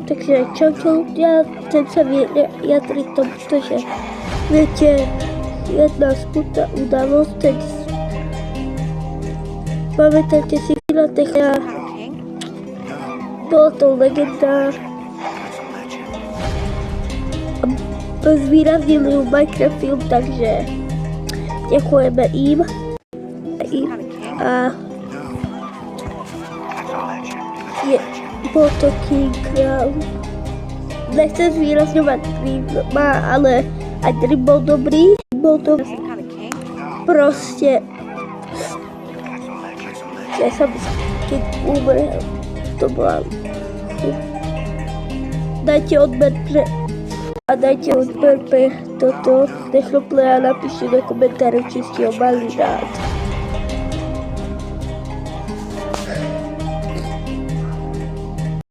Takže čo, ja chcem sa vyjadriť tomu, že viete, jedna smutná udalosť, teď pamätáte si Filatechia, bolo to legenda, zvýraznili ju Minecraft film, takže ďakujeme im. A bol to King Král. Nechcem zvýrazňovať Dreama, ale aj Dream bol dobrý. Bol to proste... Ja som keď umrel, to bola... Dajte odber pre toto Technoplaya a napíšte do komentáru, či ste ho mali rád.